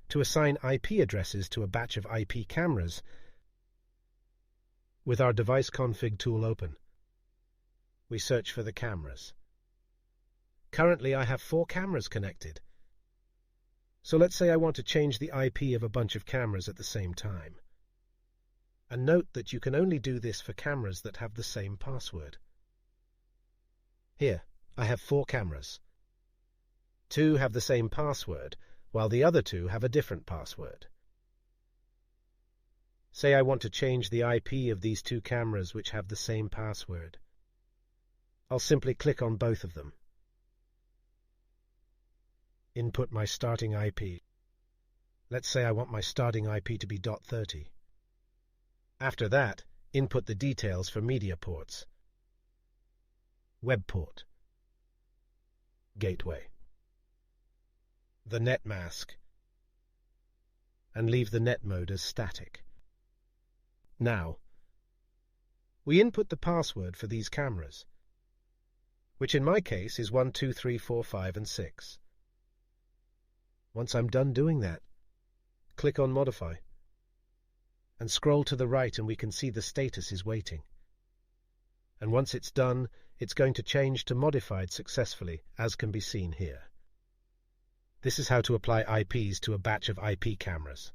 to assign IP addresses to a batch of IP cameras with our device config tool open. We search for the cameras. Currently, I have 4 cameras connected. So let's say I want to change the IP of a bunch of cameras at the same time. And note that you can only do this for cameras that have the same password. Here, I have 4 cameras. 2 have the same password, while the other 2 have a different password. Say I want to change the IP of these 2 cameras which have the same password. I'll simply click on both of them. Input my starting IP. Let's say I want my starting IP to be .30. After that, input the details for media ports. Web port. Gateway. The net mask. And leave the net mode as static. Now, we input the password for these cameras, which in my case is 1, 2, 3, 4, 5, and 6. Once I'm done doing that, click on Modify, and scroll to the right and we can see the status is waiting. And once it's done, it's going to change to Modified successfully, as can be seen here. This is how to apply IPs to a batch of IP cameras.